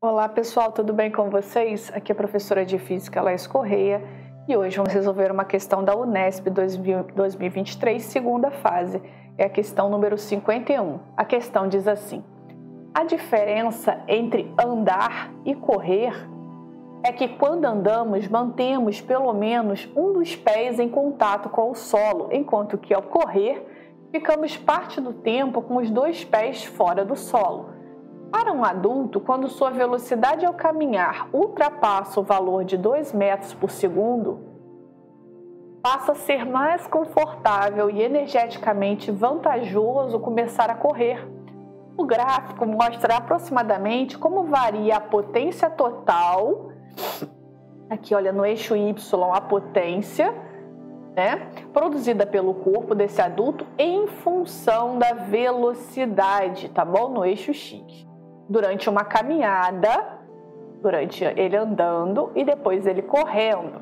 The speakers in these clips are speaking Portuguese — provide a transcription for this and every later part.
Olá pessoal, tudo bem com vocês? Aqui é a professora de Física Laís Correia e hoje vamos resolver uma questão da Unesp 2023, segunda fase. É a questão número 51. A questão diz assim: a diferença entre andar e correr é que quando andamos mantemos pelo menos um dos pés em contato com o solo, enquanto que ao correr ficamos parte do tempo com os dois pés fora do solo. Para um adulto, quando sua velocidade ao caminhar ultrapassa o valor de 2 metros por segundo, passa a ser mais confortável e energeticamente vantajoso começar a correr. O gráfico mostra aproximadamente como varia a potência total, aqui olha no eixo Y a potência, produzida pelo corpo desse adulto em função da velocidade, tá bom? No eixo X. Durante uma caminhada, durante ele andando e depois ele correndo.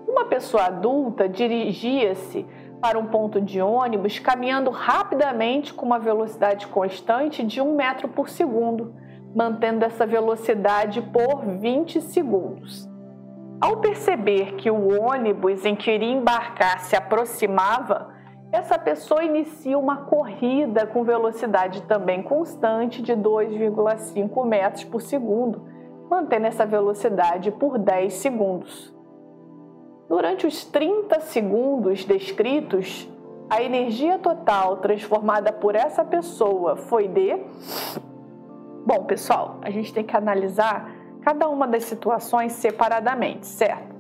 Uma pessoa adulta dirigia-se para um ponto de ônibus caminhando rapidamente com uma velocidade constante de 1 metro por segundo, mantendo essa velocidade por 20 segundos. Ao perceber que o ônibus em que iria embarcar se aproximava, essa pessoa inicia uma corrida com velocidade também constante de 2,5 metros por segundo, mantendo essa velocidade por 10 segundos. Durante os 30 segundos descritos, a energia total transformada por essa pessoa foi de... Bom, pessoal, a gente tem que analisar cada uma das situações separadamente, certo?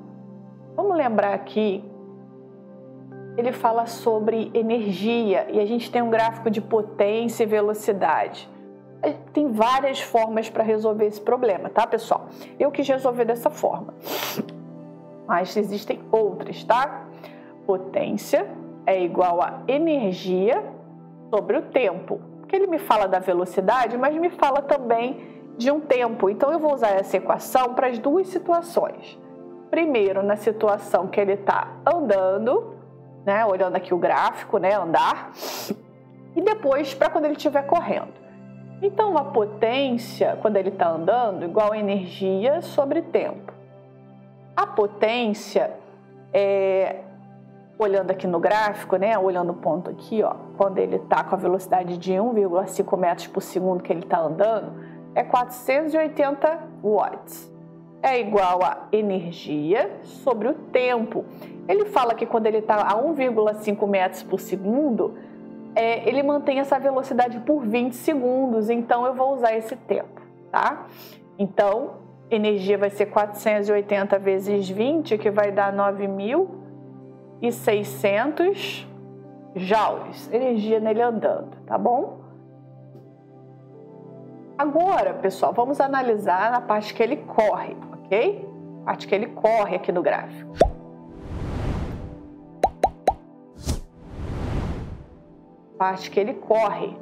Vamos lembrar aqui, ele fala sobre energia e a gente tem um gráfico de potência e velocidade. Tem várias formas para resolver esse problema, tá, pessoal? Eu quis resolver dessa forma, mas existem outras, tá? Potência é igual a energia sobre o tempo. Porque ele me fala da velocidade, mas me fala também de um tempo. Então, eu vou usar essa equação para as duas situações. Primeiro, na situação que ele está andando, olhando aqui o gráfico, andar, e depois para quando ele estiver correndo. Então, a potência, quando ele está andando, igual a energia sobre tempo. A potência, olhando aqui no gráfico, olhando o ponto aqui, quando ele está com a velocidade de 1,5 metros por segundo que ele está andando, é 480 watts. É igual a energia sobre o tempo. Ele fala que quando ele está a 1,5 metros por segundo, ele mantém essa velocidade por 20 segundos, então eu vou usar esse tempo, tá? Então, energia vai ser 480 vezes 20, que vai dar 9.600 joules, energia nele andando, tá bom? Agora, pessoal, vamos analisar na parte que ele corre, ok? A parte que ele corre aqui no gráfico. Parte que ele correr.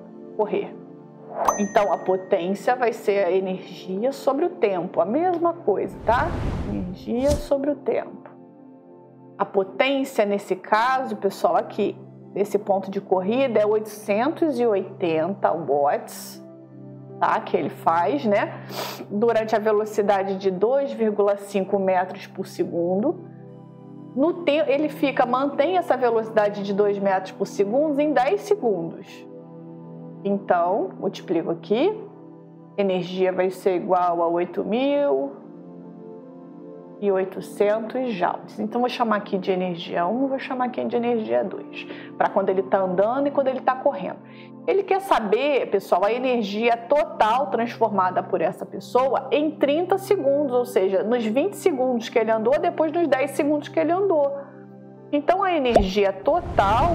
Então, a potência vai ser a energia sobre o tempo, a mesma coisa, tá? Energia sobre o tempo. A potência, nesse caso, pessoal, aqui, nesse ponto de corrida, é 880 watts, tá? Que ele faz, durante a velocidade de 2,5 metros por segundo. No tempo, ele mantém essa velocidade de 2 metros por segundo em 10 segundos. Então, multiplico aqui, energia vai ser igual a 8.800 joules. Então, vou chamar aqui de energia 1, vou chamar aqui de energia 2, para quando ele está andando e quando ele está correndo. Ele quer saber, pessoal, a energia total transformada por essa pessoa em 30 segundos, ou seja, nos 20 segundos que ele andou, depois dos 10 segundos que ele andou. Então, a energia total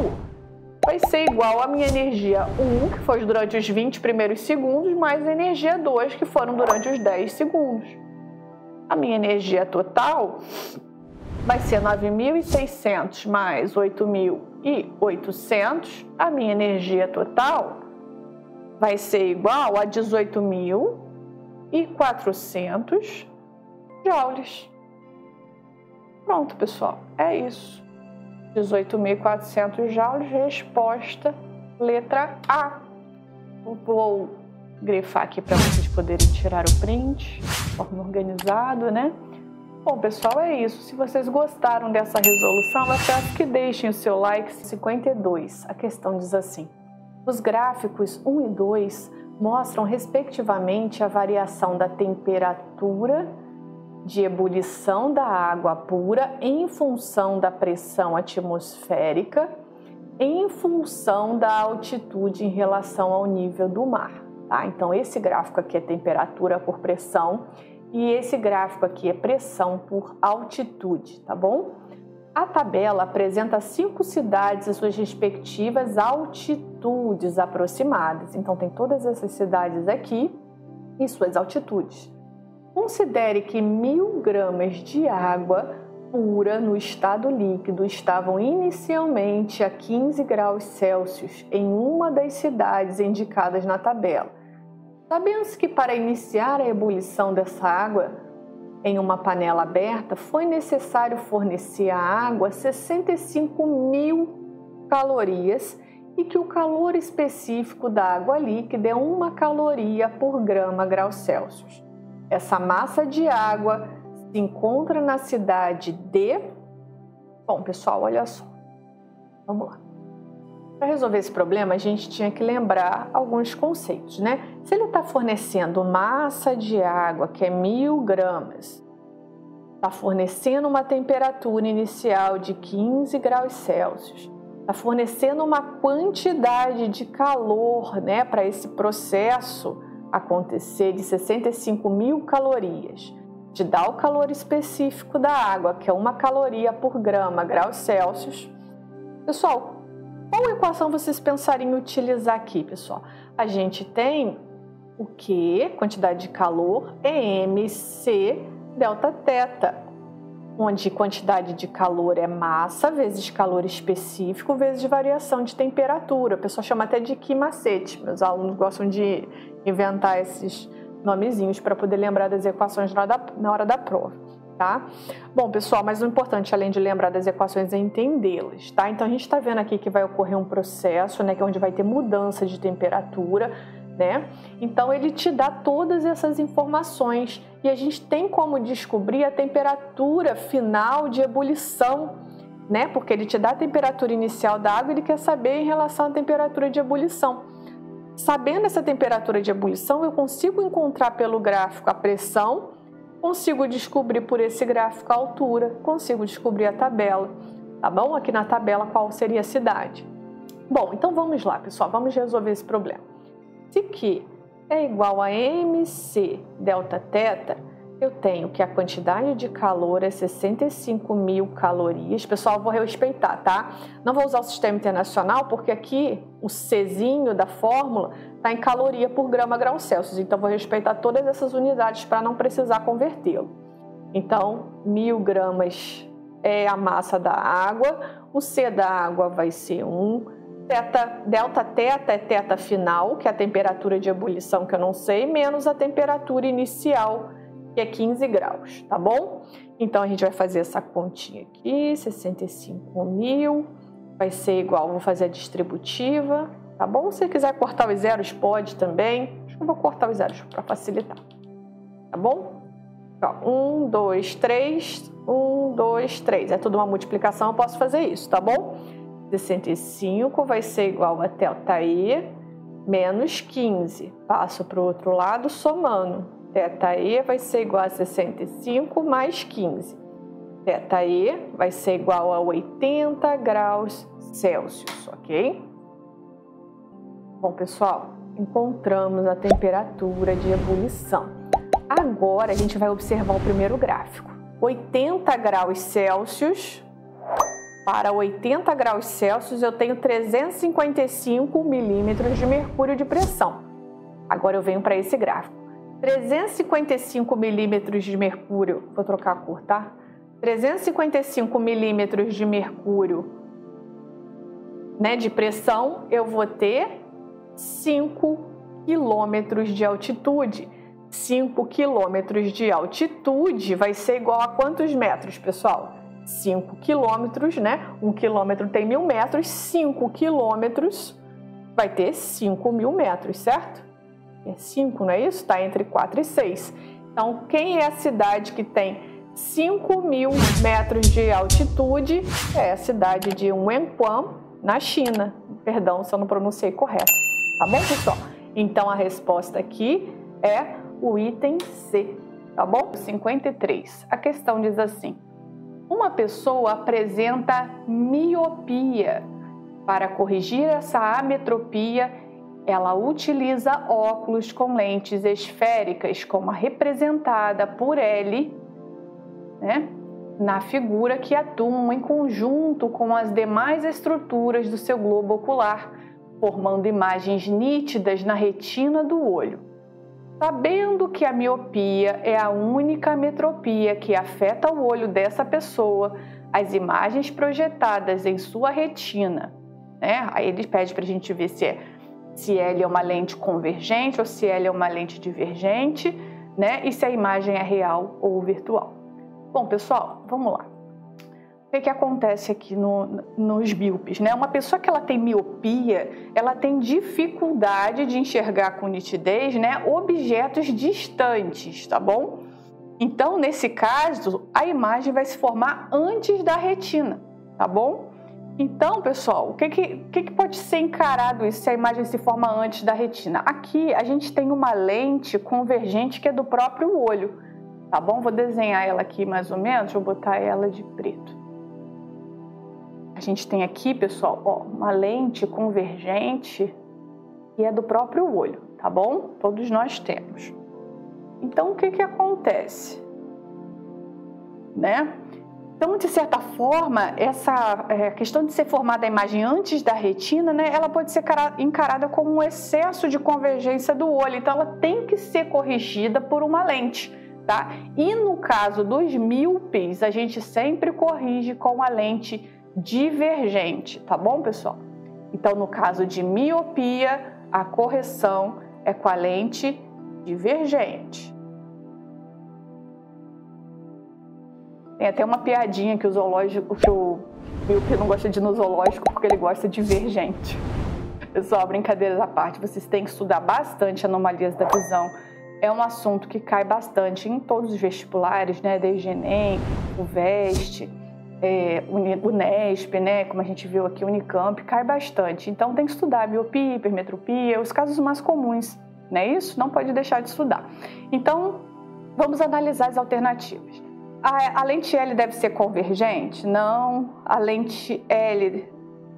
vai ser igual à minha energia 1, que foi durante os 20 primeiros segundos, mais a energia 2, que foram durante os 10 segundos. A minha energia total vai ser 9.600 mais 8.800. A minha energia total vai ser igual a 18.400 joules. Pronto, pessoal, é isso. 18.400 joules, resposta letra A. Vou grifar aqui para vocês poderem tirar o print de forma organizada, né? Bom, pessoal, é isso. Se vocês gostaram dessa resolução, eu peço que deixem o seu like. 52. A questão diz assim: os gráficos 1 e 2 mostram, respectivamente, a variação da temperatura de ebulição da água pura em função da pressão atmosférica, em função da altitude em relação ao nível do mar. Tá? Então, esse gráfico aqui é temperatura por pressão e esse gráfico aqui é pressão por altitude, tá bom? A tabela apresenta 5 cidades e suas respectivas altitudes aproximadas. Então, tem todas essas cidades aqui e suas altitudes. Considere que 1000 gramas de água pura no estado líquido estavam inicialmente a 15 graus Celsius em uma das cidades indicadas na tabela. Sabemos que para iniciar a ebulição dessa água em uma panela aberta, foi necessário fornecer à água 65.000 calorias e que o calor específico da água líquida é 1 caloria por grau Celsius. Essa massa de água se encontra na cidade de... Bom, pessoal, olha só. Vamos lá. Para resolver esse problema, a gente tinha que lembrar alguns conceitos, né? Se ele está fornecendo massa de água, que é 1000 gramas, está fornecendo uma temperatura inicial de 15 graus Celsius, está fornecendo uma quantidade de calor, né, para esse processo acontecer de 65.000 calorias, te dá o calor específico da água, que é 1 caloria por grau Celsius. Pessoal, qual equação vocês pensariam em utilizar aqui, pessoal? A gente tem o que? Quantidade de calor é MC delta θ, onde quantidade de calor é massa vezes calor específico vezes variação de temperatura. O pessoal chama até de quimacete. Meus alunos gostam de inventar esses nomezinhos para poder lembrar das equações na hora da prova, tá? Bom, pessoal, mas o importante, além de lembrar das equações, é entendê-las, tá? Então, a gente está vendo aqui que vai ocorrer um processo, né, que é onde vai ter mudança de temperatura, né? Então, ele te dá todas essas informações e a gente tem como descobrir a temperatura final de ebulição, né? Porque ele te dá a temperatura inicial da água e ele quer saber em relação à temperatura de ebulição. Sabendo essa temperatura de ebulição, eu consigo encontrar pelo gráfico a pressão, consigo descobrir por esse gráfico a altura, consigo descobrir a tabela, tá bom? Aqui na tabela qual seria a cidade. Bom, então vamos lá, pessoal, vamos resolver esse problema. Se Q é igual a MC delta θ, eu tenho que a quantidade de calor é 65.000 calorias. Pessoal, eu vou respeitar, tá? Não vou usar o sistema internacional, porque aqui o Czinho da fórmula está em caloria por grau Celsius. Então, vou respeitar todas essas unidades para não precisar convertê-lo. Então, 1000 gramas é a massa da água. O C da água vai ser 1. Delta θ é θ final, que é a temperatura de ebulição que eu não sei, menos a temperatura inicial, que é 15 graus, tá bom? Então, a gente vai fazer essa continha aqui, 65.000, vai ser igual, vou fazer a distributiva, tá bom? Se você quiser cortar os zeros, pode também. Acho que eu vou cortar os zeros para facilitar, tá bom? Ó, 1, 2, 3, 1, 2, 3. É tudo uma multiplicação, eu posso fazer isso, tá bom? 65 vai ser igual a ΔE menos 15. Passo para o outro lado somando. ΔE vai ser igual a 65 mais 15. ΔE vai ser igual a 80 graus Celsius, ok? Bom, pessoal, encontramos a temperatura de ebulição. Agora a gente vai observar o primeiro gráfico. 80 graus Celsius, para 80 graus Celsius eu tenho 355 milímetros de mercúrio de pressão. Agora eu venho para esse gráfico. 355 milímetros de mercúrio, vou trocar a cor, tá? 355 milímetros de mercúrio, né, de pressão, eu vou ter 5 quilômetros de altitude. 5 quilômetros de altitude vai ser igual a quantos metros, pessoal? 5 quilômetros, né? 1 quilômetro tem 1000 metros, 5 quilômetros vai ter 5.000 metros, certo? É 5, não é isso? Está entre 4 e 6. Então, quem é a cidade que tem 5.000 metros de altitude? É a cidade de Wenquan, na China. Perdão se eu não pronunciei correto. Tá bom, pessoal? Então, a resposta aqui é o item C. Tá bom? 53. A questão diz assim: uma pessoa apresenta miopia. Para corrigir essa ametropia, ela utiliza óculos com lentes esféricas, como a representada por L, né, na figura, que atuam em conjunto com as demais estruturas do seu globo ocular, formando imagens nítidas na retina do olho. Sabendo que a miopia é a única ametropia que afeta o olho dessa pessoa, as imagens projetadas em sua retina, né, aí ele pede para a gente ver se L é uma lente convergente ou se L é uma lente divergente, né? E se a imagem é real ou virtual. Bom, pessoal, vamos lá. O que acontece aqui nos míopes, né? Uma pessoa que ela tem miopia, ela tem dificuldade de enxergar com nitidez, né, objetos distantes, tá bom? Então, nesse caso, a imagem vai se formar antes da retina, tá bom? Então, pessoal, o que pode ser encarado isso, se a imagem se forma antes da retina? Aqui a gente tem uma lente convergente que é do próprio olho, tá bom? Vou desenhar ela aqui mais ou menos, vou botar ela de preto. A gente tem aqui, pessoal, ó, uma lente convergente que é do próprio olho, tá bom? Todos nós temos. Então, o que acontece, né? Então, de certa forma, essa questão de ser formada a imagem antes da retina, né, ela pode ser encarada como um excesso de convergência do olho. Então, ela tem que ser corrigida por uma lente, tá? E no caso dos míopes, a gente sempre corrige com a lente divergente, tá bom, pessoal? Então, no caso de miopia, a correção é com a lente divergente. Tem até uma piadinha que o míope não gosta de ir no zoológico porque ele gosta de ver gente. Pessoal, brincadeiras à parte, vocês têm que estudar bastante anomalias da visão. É um assunto que cai bastante em todos os vestibulares, né? Desde Enem, o VEST, o Unesp, né? Como a gente viu aqui, o Unicamp, cai bastante. Então tem que estudar miopia, hipermetropia, os casos mais comuns, não é isso? Não pode deixar de estudar. Então, vamos analisar as alternativas. A lente L deve ser convergente? Não. A lente L,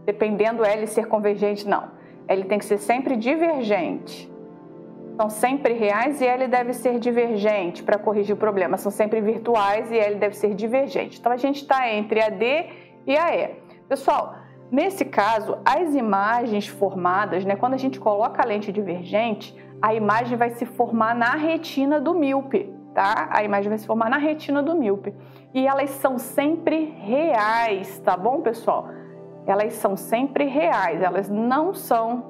dependendo L ser convergente, não. L tem que ser sempre divergente. São sempre reais e L deve ser divergente para corrigir o problema. São sempre virtuais e L deve ser divergente. Então, a gente está entre a D e a E. Pessoal, nesse caso, as imagens formadas, né, quando a gente coloca a lente divergente, a imagem vai se formar na retina do míope. Tá? A imagem vai se formar na retina do míope. E elas são sempre reais, tá bom, pessoal? Elas são sempre reais, elas não são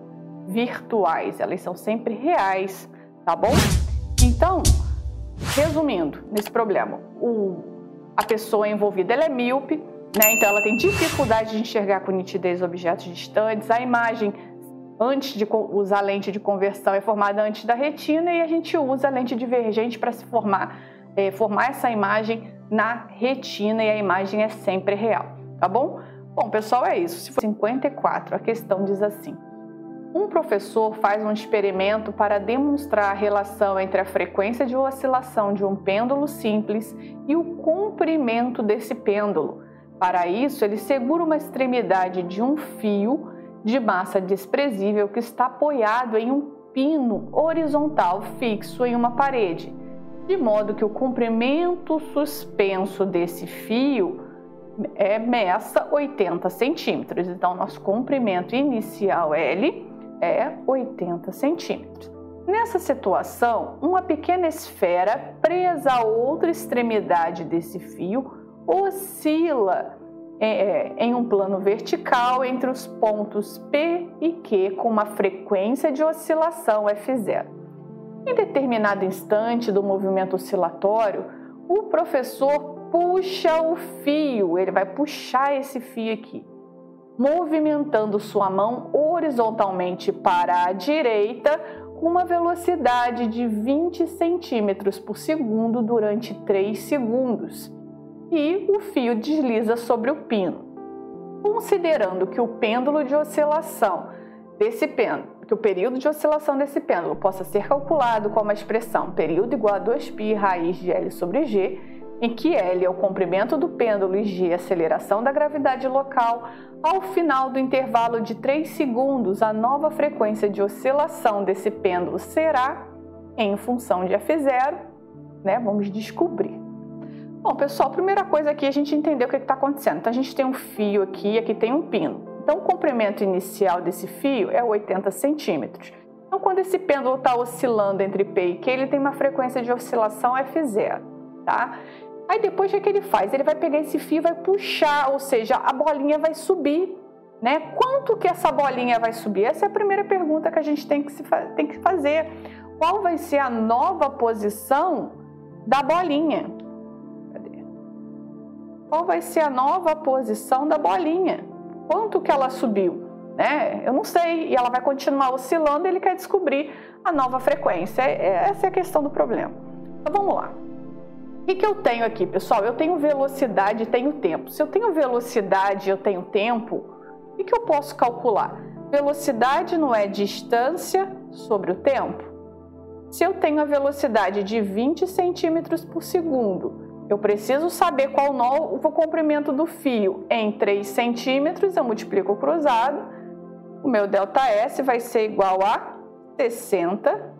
virtuais, elas são sempre reais, tá bom? Então, resumindo nesse problema, a pessoa envolvida ela é míope, né? Então ela tem dificuldade de enxergar com nitidez objetos distantes, a imagem antes de usar a lente de conversão é formada antes da retina e a gente usa a lente divergente para se formar essa imagem na retina e a imagem é sempre real, tá bom? Bom, pessoal, é isso. Se for 54, a questão diz assim: um professor faz um experimento para demonstrar a relação entre a frequência de oscilação de um pêndulo simples e o comprimento desse pêndulo. Para isso, ele segura uma extremidade de um fio de massa desprezível que está apoiado em um pino horizontal fixo em uma parede, de modo que o comprimento suspenso desse fio meça 80 centímetros. Então, nosso comprimento inicial L é 80 centímetros. Nessa situação, uma pequena esfera presa a outra extremidade desse fio oscila em um plano vertical entre os pontos P e Q com uma frequência de oscilação F0. Em determinado instante do movimento oscilatório, o professor puxa o fio, ele vai puxar esse fio aqui, movimentando sua mão horizontalmente para a direita com uma velocidade de 20 centímetros por segundo durante 3 segundos e o fio desliza sobre o pino. Considerando que o pêndulo de oscilação desse pêndulo, que o período de oscilação desse pêndulo possa ser calculado com uma expressão período igual a 2π raiz de L sobre G, em que L é o comprimento do pêndulo e G a aceleração da gravidade local, ao final do intervalo de 3 segundos, a nova frequência de oscilação desse pêndulo será em função de F0, né? Vamos descobrir. Bom, pessoal, primeira coisa aqui é a gente entender o que está acontecendo. Então, a gente tem um fio aqui, aqui tem um pino. Então, o comprimento inicial desse fio é 80 centímetros. Então, quando esse pêndulo está oscilando entre P e Q, ele tem uma frequência de oscilação F0, tá? Aí, depois, o que ele faz? Ele vai pegar esse fio e vai puxar, ou seja, a bolinha vai subir, né? Quanto que essa bolinha vai subir? Essa é a primeira pergunta que a gente tem que fazer. Qual vai ser a nova posição da bolinha? Cadê? Qual vai ser a nova posição da bolinha? Quanto que ela subiu, né? Eu não sei, e ela vai continuar oscilando, ele quer descobrir a nova frequência. Essa é a questão do problema. Então, vamos lá. O que eu tenho aqui, pessoal? Eu tenho velocidade e tenho tempo. Se eu tenho velocidade e eu tenho tempo, o que eu posso calcular? Velocidade não é distância sobre o tempo? Se eu tenho a velocidade de 20 centímetros por segundo, eu preciso saber qual o comprimento do fio em 3 centímetros, eu multiplico o cruzado, o meu ΔS vai ser igual a 60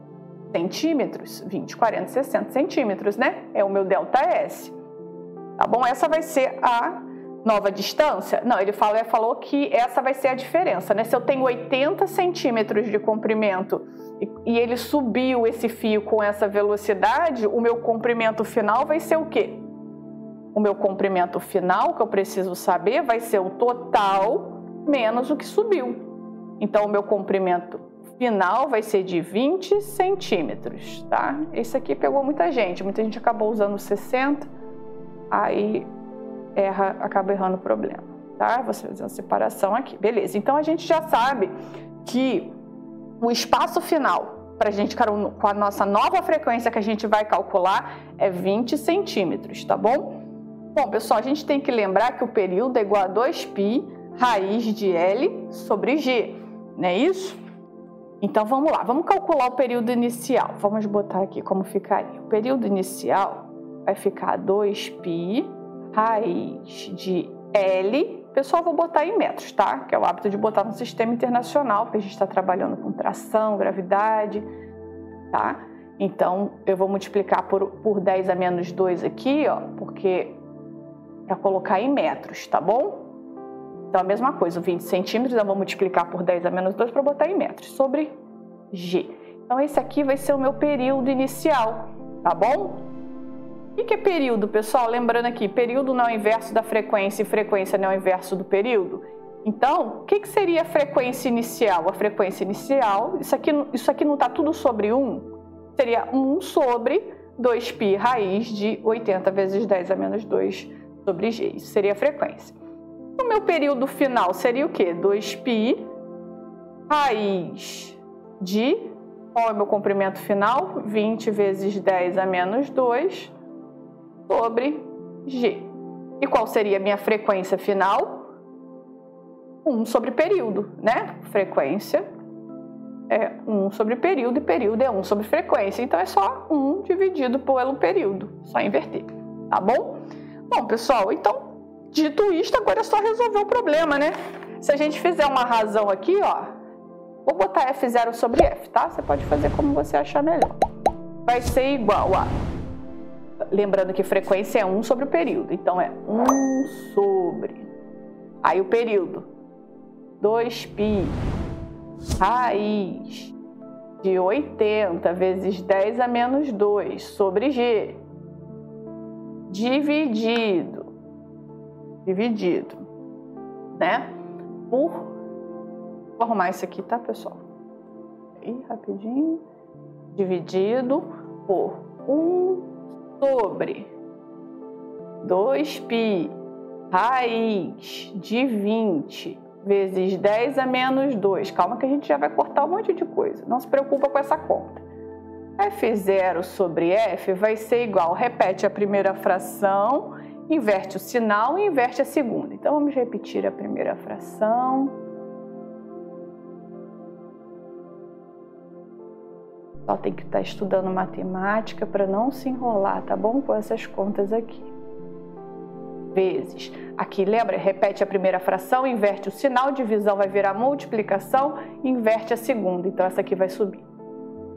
centímetros, 20, 40, 60 centímetros, né? É o meu ΔS, tá bom? Essa vai ser a nova distância? Não, ele falou que essa vai ser a diferença, né? Se eu tenho 80 centímetros de comprimento e ele subiu esse fio com essa velocidade, o meu comprimento final vai ser o quê? O meu comprimento final, que eu preciso saber, vai ser o total menos o que subiu. Então, o meu comprimento final vai ser de 20 centímetros, tá? Esse aqui pegou muita gente acabou usando 60, aí acaba errando o problema, tá? Vou fazer uma separação aqui, beleza. Então, a gente já sabe que o espaço final para a gente, com a nossa nova frequência que a gente vai calcular, é 20 centímetros, tá bom? Bom, pessoal, a gente tem que lembrar que o período é igual a 2π raiz de L sobre G, não é isso? Então, vamos lá, vamos calcular o período inicial. Vamos botar aqui como ficaria. O período inicial vai ficar 2π raiz de L. Pessoal, vou botar em metros, tá? Que é o hábito de botar no sistema internacional, porque a gente está trabalhando com tração, gravidade, tá? Então, eu vou multiplicar por 10 a menos 2 aqui, ó, porque para colocar em metros, tá bom? Então, a mesma coisa, 20 centímetros, eu vou multiplicar por 10 a menos 2 para botar em metros, sobre G. Então, esse aqui vai ser o meu período inicial, tá bom? O que é período, pessoal? Lembrando aqui, período não é o inverso da frequência e frequência não é o inverso do período. Então, o que seria a frequência inicial? A frequência inicial, isso aqui não está tudo sobre 1? Seria 1 sobre 2π raiz de 80 vezes 10 a menos 2 sobre G. Isso seria a frequência. O meu período final seria o quê? 2π raiz de... Qual é o meu comprimento final? 20 vezes 10 a menos 2 sobre G. E qual seria a minha frequência final? 1 sobre período, né? Frequência é 1 sobre período e período é 1 sobre frequência. Então, é só 1 dividido pelo período. Só inverter, tá bom? Bom, pessoal, então, dito isto, agora é só resolver o problema, né? Se a gente fizer uma razão aqui, ó, vou botar F0 sobre F, tá? Você pode fazer como você achar melhor. Vai ser igual a... Lembrando que frequência é 1 sobre o período. Então, é 1 sobre... Aí, o período. 2π raiz de 80 vezes 10 a menos 2 sobre G. Dividido, né? Por... Vou arrumar isso aqui, tá, pessoal? Aí, rapidinho. Dividido por 1 sobre 2π raiz de 20 vezes 10 a menos 2. Calma que a gente já vai cortar um monte de coisa. Não se preocupa com essa conta. F0 sobre F vai ser igual, repete a primeira fração, inverte o sinal e inverte a segunda. Então, vamos repetir a primeira fração. Só tem que estar estudando matemática para não se enrolar, tá bom? Com essas contas aqui. Vezes. Aqui, lembra? Repete a primeira fração, inverte o sinal, divisão vai virar multiplicação, inverte a segunda. Então, essa aqui vai subir.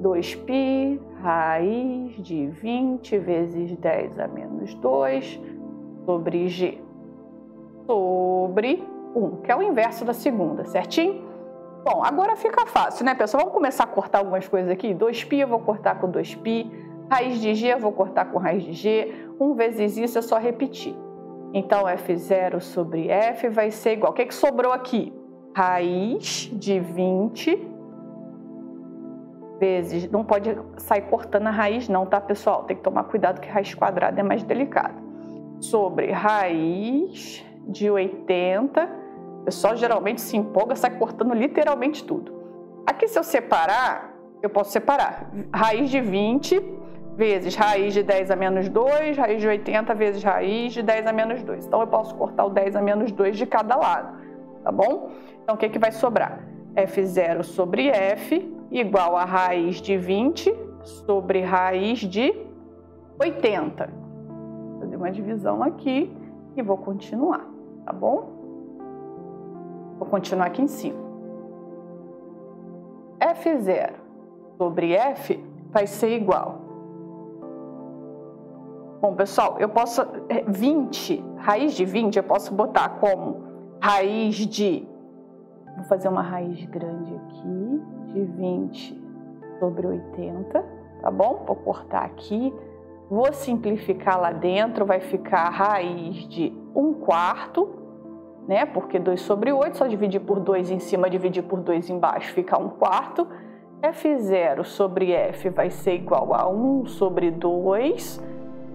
2π raiz de 20 vezes 10 a menos 2 sobre g sobre 1, que é o inverso da segunda, certinho? Bom, agora fica fácil, né, pessoal? Vamos começar a cortar algumas coisas aqui. 2π eu vou cortar com 2π, raiz de g eu vou cortar com raiz de g, 1 vezes isso é só repetir. Então, F0 sobre F vai ser igual. O que sobrou aqui? Raiz de 20 vezes, não pode sair cortando a raiz não, tá, pessoal? Tem que tomar cuidado que raiz quadrada é mais delicado. Sobre raiz de 80, o pessoal geralmente se empolga, sai cortando literalmente tudo. Aqui, se eu separar, eu posso separar. Raiz de 20 vezes raiz de 10 a menos 2, raiz de 80 vezes raiz de 10 a menos 2. Então, eu posso cortar o 10 a menos 2 de cada lado, tá bom? Então, o que vai sobrar? F0 sobre F igual a raiz de 20 sobre raiz de 80. Vou fazer uma divisão aqui e vou continuar, tá bom? Vou continuar aqui em cima. F0 sobre F vai ser igual. Bom, pessoal, eu posso... 20, raiz de 20, eu posso botar como raiz de... Vou fazer uma raiz grande aqui, de 20 sobre 80, tá bom? Vou cortar aqui, vou simplificar lá dentro, vai ficar raiz de 1/4, né? Porque 2 sobre 8, só dividir por 2 em cima, dividir por 2 embaixo, fica 1/4. F0 sobre F vai ser igual a 1 sobre 2,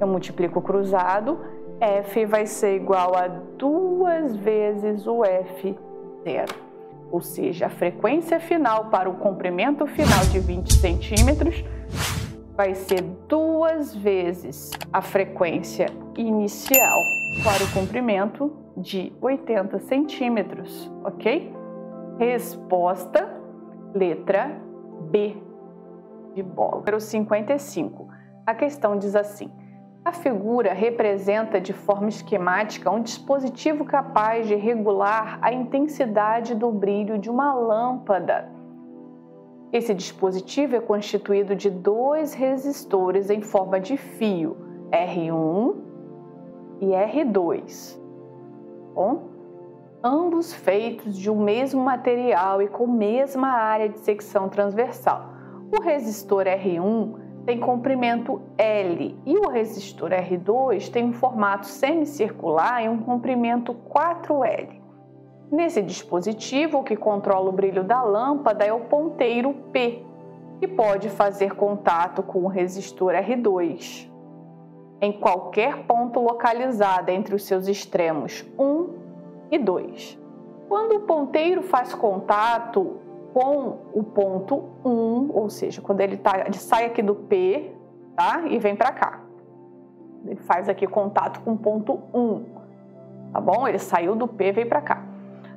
eu multiplico cruzado, F vai ser igual a 2 vezes o F0. Ou seja, a frequência final para o comprimento final de 20 centímetros vai ser 2 vezes a frequência inicial para o comprimento de 80 centímetros, ok? Resposta, letra B de bola. Número 55. A questão diz assim: a figura representa de forma esquemática um dispositivo capaz de regular a intensidade do brilho de uma lâmpada. Esse dispositivo é constituído de 2 resistores em forma de fio, R1 e R2. Bom, ambos feitos de um mesmo material e com mesma área de secção transversal. O resistor R1 tem comprimento L e o resistor R2 tem um formato semicircular e um comprimento 4L. Nesse dispositivo, o que controla o brilho da lâmpada é o ponteiro P, que pode fazer contato com o resistor R2 em qualquer ponto localizado entre os seus extremos 1 e 2. Quando o ponteiro faz contato com o ponto 1, ou seja, quando ele sai aqui do P, tá? E vem para cá. Ele faz aqui contato com o ponto 1, tá bom? Ele saiu do P e veio para cá.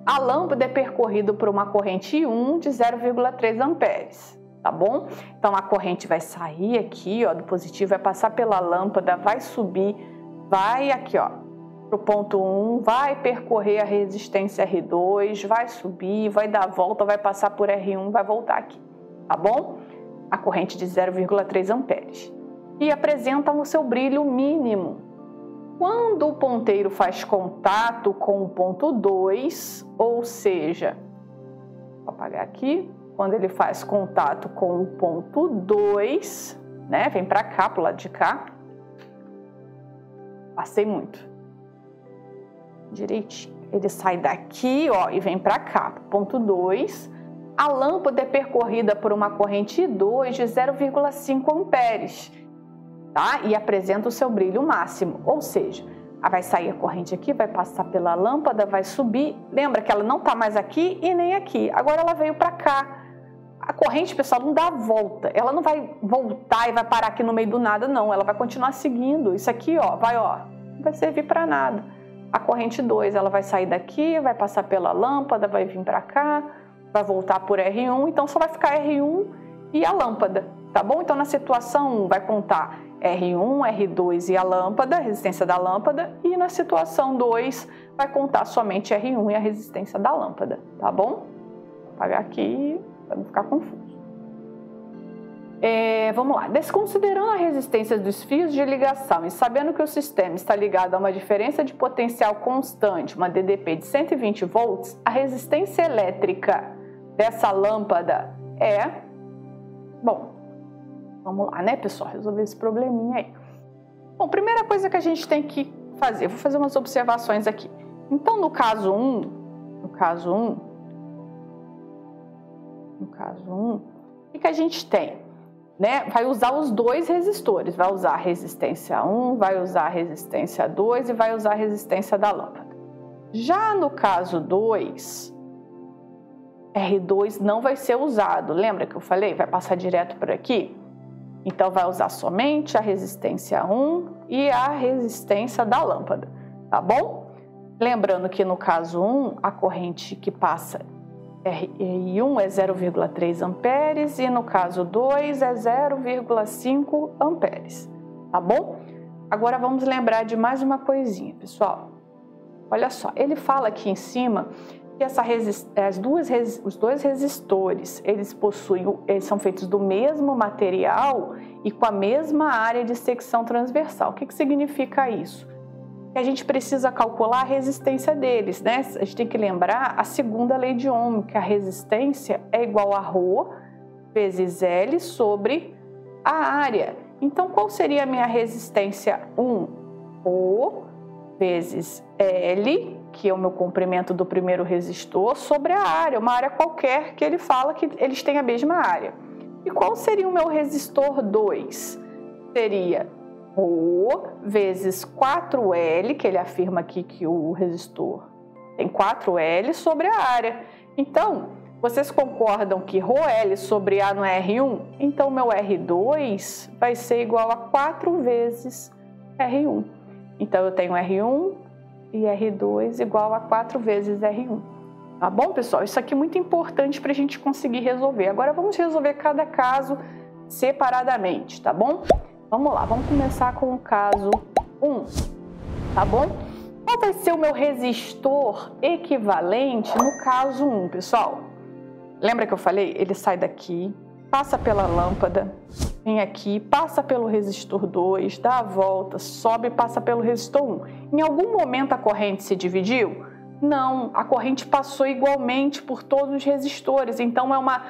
A lâmpada é percorrida por uma corrente I1 de 0,3 amperes, tá bom? Então, a corrente vai sair aqui, ó, do positivo, vai passar pela lâmpada, vai subir, vai aqui, ó, para o ponto 1, vai percorrer a resistência R2, vai subir, vai dar a volta, vai passar por R1, vai voltar aqui, tá bom? A corrente de 0,3 amperes. E apresenta o seu brilho mínimo. Quando o ponteiro faz contato com o ponto 2, ou seja, vou apagar aqui, quando ele faz contato com o ponto 2, né, vem para cá, pro lado de cá, passei muito. Direitinho. Ele sai daqui, ó, e vem para cá, ponto 2. A lâmpada é percorrida por uma corrente I2 de 0,5 amperes, tá? E apresenta o seu brilho máximo. Ou seja, vai sair a corrente aqui, vai passar pela lâmpada, vai subir. Lembra que ela não está mais aqui e nem aqui. Agora ela veio para cá. A corrente, pessoal, não dá a volta. Ela não vai voltar e vai parar aqui no meio do nada, não. Ela vai continuar seguindo. Isso aqui, ó, não vai servir para nada. A corrente 2, ela vai sair daqui, vai passar pela lâmpada, vai vir para cá, vai voltar por R1. Então, só vai ficar R1 e a lâmpada, tá bom? Então, na situação 1, vai contar R1, R2 e a lâmpada, a resistência da lâmpada. E na situação 2, vai contar somente R1 e a resistência da lâmpada, tá bom? Vou apagar aqui para não ficar confuso. Vamos lá. Desconsiderando a resistência dos fios de ligação e sabendo que o sistema está ligado a uma diferença de potencial constante, uma DDP de 120 volts, a resistência elétrica dessa lâmpada é... Bom, vamos lá, né, pessoal? Resolver esse probleminha aí. Bom, primeira coisa que a gente tem que fazer, vou fazer umas observações aqui. Então, no caso 1, o que a gente tem? Né? Vai usar os dois resistores, vai usar a resistência 1, vai usar a resistência 2 e vai usar a resistência da lâmpada. Já no caso 2, R2 não vai ser usado, lembra que eu falei? Vai passar direto por aqui? Então vai usar somente a resistência 1 e a resistência da lâmpada, tá bom? Lembrando que no caso 1, a corrente que passa R1 é 0,3 amperes e no caso 2 é 0,5 amperes, tá bom? Agora vamos lembrar de mais uma coisinha, pessoal. Olha só, ele fala aqui em cima que os dois resistores, eles são feitos do mesmo material e com a mesma área de secção transversal. O que significa isso? Que a gente precisa calcular a resistência deles, né? A gente tem que lembrar a segunda lei de Ohm, que a resistência é igual a ρ vezes L sobre a área. Então, qual seria a minha resistência 1? ρ vezes L, que é o meu comprimento do primeiro resistor, sobre a área, uma área qualquer que ele fala que eles têm a mesma área. E qual seria o meu resistor 2? Seria ρ vezes 4L, que ele afirma aqui que o resistor tem 4L sobre a área. Então, vocês concordam que ρL sobre A não é R1? Então, meu R2 vai ser igual a 4 vezes R1. Então, eu tenho R1 e R2 igual a 4 vezes R1. Tá bom, pessoal? Isso aqui é muito importante para a gente conseguir resolver. Agora, vamos resolver cada caso separadamente, tá bom? Vamos lá, vamos começar com o caso 1, tá bom? Qual vai ser o meu resistor equivalente no caso 1, pessoal? Lembra que eu falei? Ele sai daqui, passa pela lâmpada, vem aqui, passa pelo resistor 2, dá a volta, sobe e passa pelo resistor 1. Em algum momento a corrente se dividiu? Não, a corrente passou igualmente por todos os resistores, então a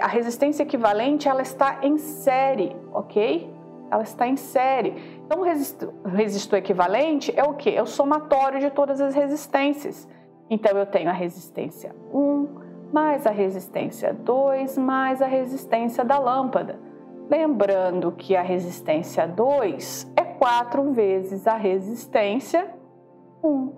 resistência equivalente ela está em série, ok? Ela está em série. Então, o resistor equivalente é o quê? É o somatório de todas as resistências. Então, eu tenho a resistência 1, mais a resistência 2, mais a resistência da lâmpada. Lembrando que a resistência 2 é 4 vezes a resistência 1,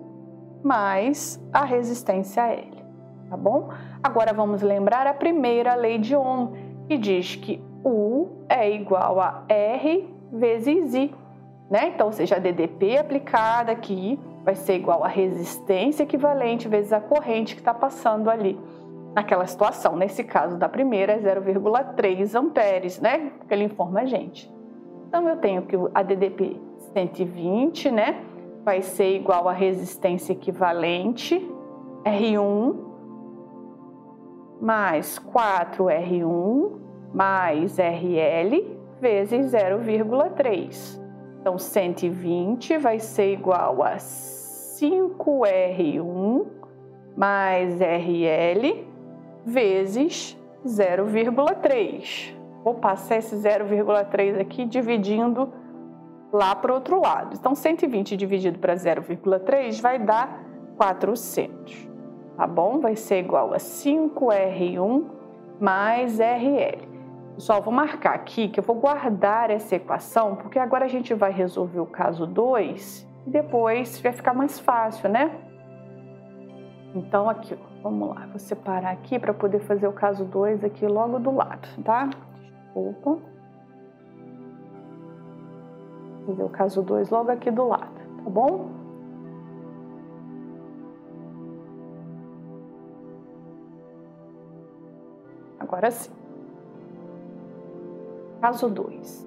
mais a resistência L, tá bom? Agora, vamos lembrar a primeira lei de Ohm, que diz que U é igual a R vezes I, né? Então, ou seja, a DDP aplicada aqui vai ser igual a resistência equivalente vezes a corrente que está passando ali naquela situação. Nesse caso da primeira é 0,3 amperes, né? Que ele informa a gente. Então, eu tenho que a DDP 120, né? Vai ser igual a resistência equivalente R1 mais 4R1 mais RL vezes 0,3. Então, 120 vai ser igual a 5R1 mais RL vezes 0,3. Vou passar esse 0,3 aqui dividindo lá para o outro lado. Então, 120 dividido para 0,3 vai dar 400. Tá bom? Vai ser igual a 5R1 mais RL. Pessoal, vou marcar aqui que eu vou guardar essa equação, porque agora a gente vai resolver o caso 2 e depois vai ficar mais fácil, né? Então aqui, ó, vamos lá, vou separar aqui para poder fazer o caso 2 aqui logo do lado, tá? Desculpa. Vou fazer o caso 2 logo aqui do lado, tá bom? Agora sim. Caso 2.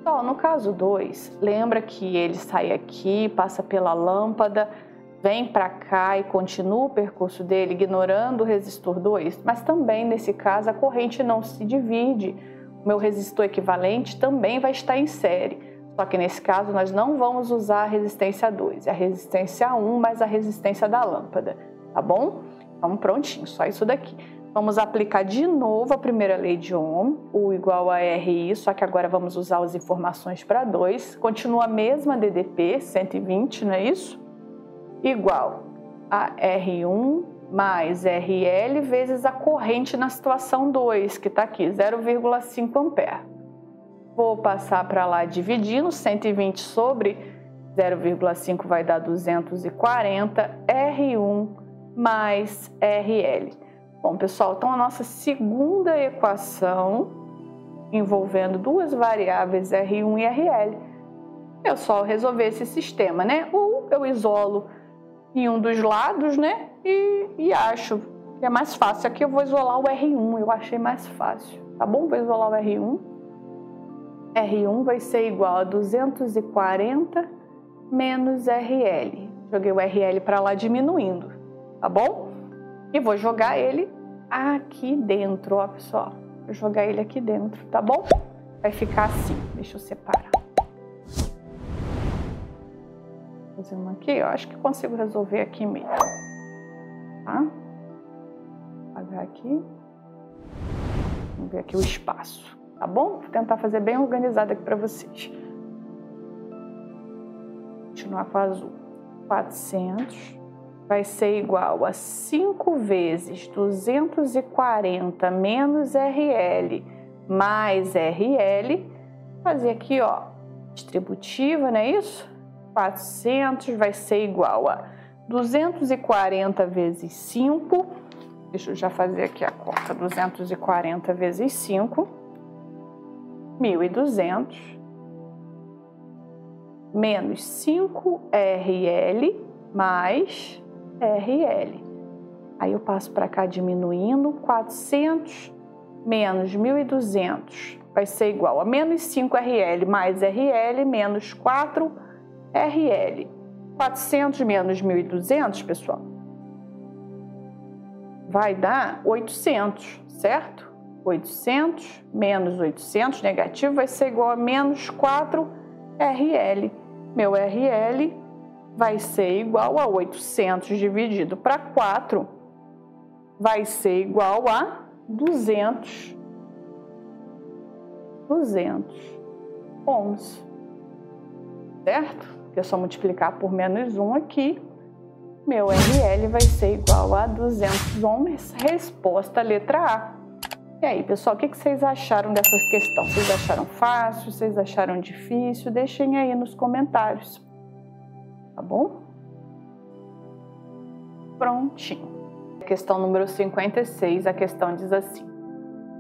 Só no caso 2, lembra que ele sai aqui, passa pela lâmpada, vem para cá e continua o percurso dele ignorando o resistor 2, mas também nesse caso a corrente não se divide. O meu resistor equivalente também vai estar em série, só que nesse caso nós não vamos usar a resistência 2, é a resistência 1 mais a resistência da lâmpada, tá bom? Então prontinho, só isso daqui. Vamos aplicar de novo a primeira lei de Ohm, U igual a RI, só que agora vamos usar as informações para 2. Continua a mesma DDP, 120, não é isso? Igual a R1 mais RL vezes a corrente na situação 2, que está aqui, 0,5 ampere. Vou passar para lá dividindo, 120 sobre 0,5 vai dar 240, R1 mais RL. Bom, pessoal, então a nossa segunda equação, envolvendo duas variáveis R1 e RL, é só resolver esse sistema, né? Ou eu isolo em um dos lados, né? E acho que é mais fácil. Aqui eu vou isolar o R1, eu achei mais fácil, tá bom? Vou isolar o R1. R1 vai ser igual a 240 menos RL. Joguei o RL para lá diminuindo, tá bom? E vou jogar ele aqui dentro, ó, pessoal. Vou jogar ele aqui dentro, tá bom? Vai ficar assim. Deixa eu separar. Vou fazer uma aqui, ó. Acho que consigo resolver aqui mesmo. Tá? Vou apagar aqui. Vamos ver aqui o espaço, tá bom? Vou tentar fazer bem organizado aqui para vocês. Continuar com o azul. 400 vai ser igual a 5 vezes 240 menos RL mais RL. Fazer aqui, ó, distributiva, não é isso? 400 vai ser igual a 240 vezes 5. Deixa eu já fazer aqui a conta. 240 vezes 5. 1.200 menos 5 RL mais RL. Aí eu passo para cá diminuindo, 400 menos 1.200 vai ser igual a menos 5 RL mais RL menos 4 RL. 400 menos 1.200, pessoal, vai dar 800, certo? 800 menos 800 negativo vai ser igual a menos 4 RL. Meu RL vai ser igual a 800 dividido para 4, vai ser igual a 200 ohms, certo? Porque é só multiplicar por menos 1 aqui, meu RL vai ser igual a 200 ohms, resposta letra A. E aí, pessoal, o que vocês acharam dessa questão? Vocês acharam fácil? Vocês acharam difícil? Deixem aí nos comentários. Tá bom? Prontinho. Questão número 56, a questão diz assim: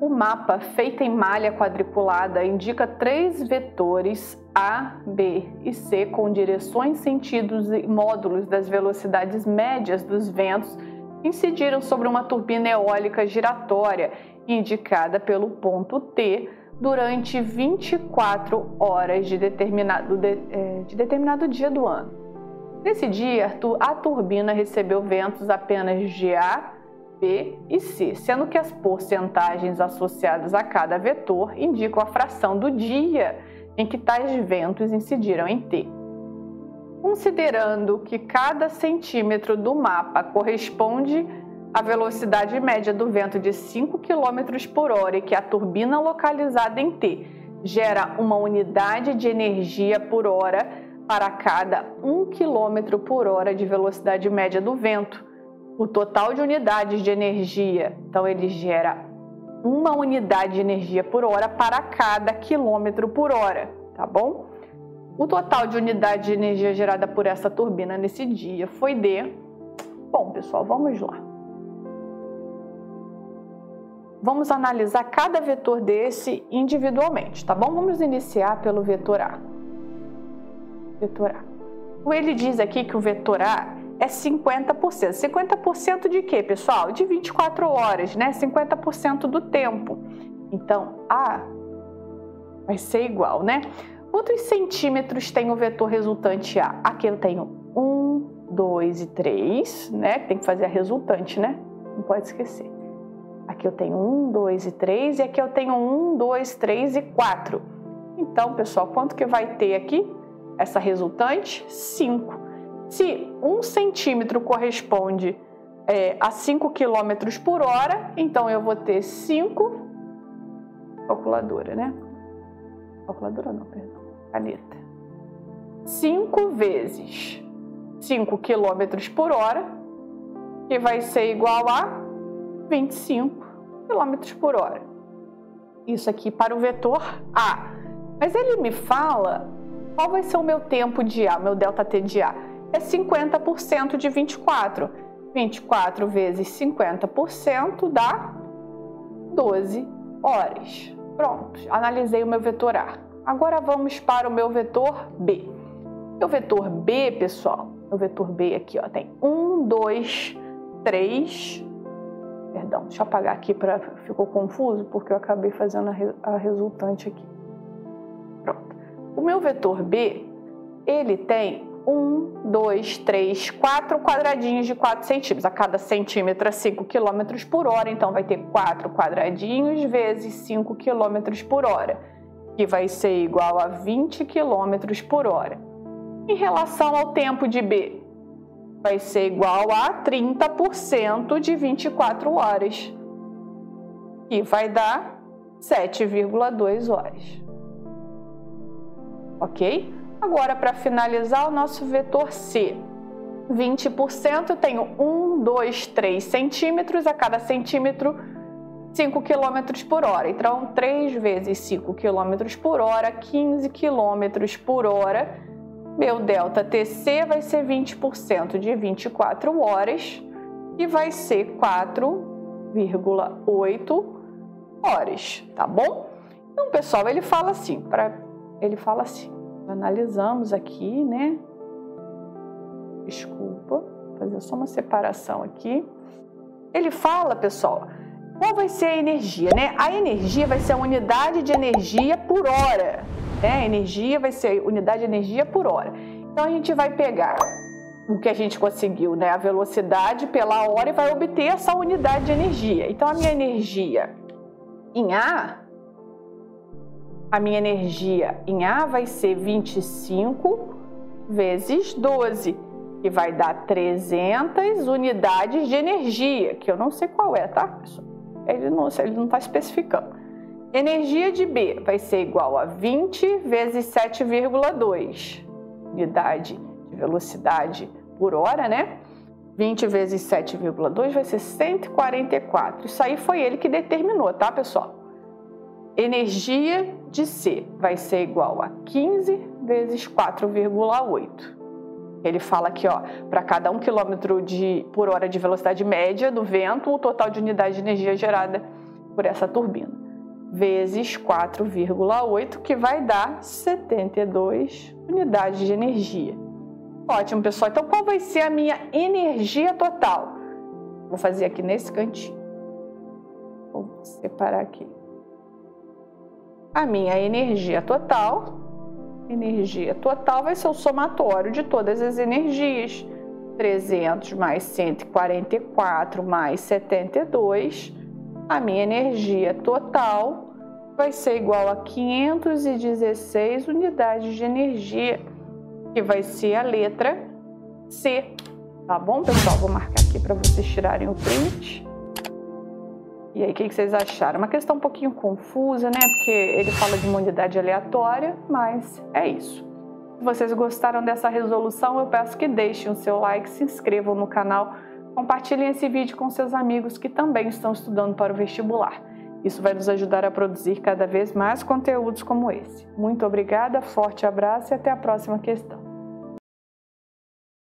o mapa feito em malha quadriculada indica 3 vetores A, B e C com direções, sentidos e módulos das velocidades médias dos ventos que incidiram sobre uma turbina eólica giratória indicada pelo ponto T durante 24 horas de determinado dia do ano. Nesse dia, a turbina recebeu ventos apenas de A, B e C, sendo que as porcentagens associadas a cada vetor indicam a fração do dia em que tais ventos incidiram em T. Considerando que cada centímetro do mapa corresponde à velocidade média do vento de 5 km por hora e que a turbina localizada em T gera uma unidade de energia por hora para cada 1 km por hora de velocidade média do vento, o total de unidades de energia, então ele gera uma unidade de energia por hora para cada quilômetro por hora, tá bom? O total de unidade de energia gerada por essa turbina nesse dia foi de... Bom, pessoal, vamos lá. Vamos analisar cada vetor desse individualmente, tá bom? Vamos iniciar pelo vetor A. Vetor A. Ele diz aqui que o vetor A é 50%. 50% de quê, pessoal? De 24 horas, né? 50% do tempo. Então, A vai ser igual, né? Quantos centímetros tem o vetor resultante A? Aqui eu tenho 1, 2 e 3, né? Tem que fazer a resultante, né? Não pode esquecer. Aqui eu tenho 1, 2 e 3 e aqui eu tenho 1, 2, 3 e 4. Então, pessoal, quanto que vai ter aqui? Essa resultante? 5. Se 1 centímetro corresponde a 5 km por hora, então eu vou ter 5... Calculadora, né? Calculadora não, perdão. Caneta. 5 vezes 5 km por hora, que vai ser igual a 25 km por hora. Isso aqui para o vetor A. Mas ele me fala qual vai ser o meu tempo de A, meu ΔT de A. É 50% de 24. 24 vezes 50% dá 12 horas. Pronto, analisei o meu vetor A. Agora vamos para o meu vetor B. O vetor B, pessoal, o vetor B aqui, ó, tem 1, 2, 3... Perdão, deixa eu apagar aqui, ficou confuso, porque eu acabei fazendo a resultante aqui. Pronto. O meu vetor B, ele tem 1, 2, 3, 4 quadradinhos de 4 centímetros. A cada centímetro é 5 km por hora, então vai ter 4 quadradinhos vezes 5 km por hora, que vai ser igual a 20 km por hora. Em relação ao tempo de B, vai ser igual a 30% de 24 horas, que vai dar 7,2 horas. Ok? Agora, para finalizar, o nosso vetor C. 20% eu tenho 1, 2, 3 centímetros, a cada centímetro 5 km por hora. Então, 3 vezes 5 km por hora, 15 km por hora. Meu ΔTC vai ser 20% de 24 horas, e vai ser 4,8 horas, tá bom? Então, pessoal, ele fala assim, analisamos aqui, né? Desculpa, vou fazer só uma separação aqui. Ele fala, pessoal, qual vai ser a energia, né? A energia vai ser a unidade de energia por hora, né? A energia vai ser unidade de energia por hora. Então, a gente vai pegar o que a gente conseguiu, né? A velocidade pela hora, e vai obter essa unidade de energia. Então, a minha energia em A vai ser 25 vezes 12, que vai dar 300 unidades de energia, que eu não sei qual é, tá, pessoal? Ele não está especificando. Energia de B vai ser igual a 20 vezes 7,2, unidade de velocidade por hora, né? 20 vezes 7,2 vai ser 144. Isso aí foi ele que determinou, tá, pessoal? Energia de C vai ser igual a 15 vezes 4,8. Ele fala aqui, ó, para cada 1 km por hora de velocidade média do vento, o total de unidade de energia gerada por essa turbina, vezes 4,8, que vai dar 72 unidades de energia. Ótimo, pessoal. Então, qual vai ser a minha energia total? Vou fazer aqui nesse cantinho. Vou separar aqui. A minha energia total vai ser o somatório de todas as energias. 300 mais 144 mais 72. A minha energia total vai ser igual a 516 unidades de energia, que vai ser a letra C. Tá bom, pessoal? Vou marcar aqui para vocês tirarem o print. E aí, o que vocês acharam? Uma questão um pouquinho confusa, né? Porque ele fala de uma unidade aleatória, mas é isso. Se vocês gostaram dessa resolução, eu peço que deixem o seu like, se inscrevam no canal, compartilhem esse vídeo com seus amigos que também estão estudando para o vestibular. Isso vai nos ajudar a produzir cada vez mais conteúdos como esse. Muito obrigada, forte abraço e até a próxima questão.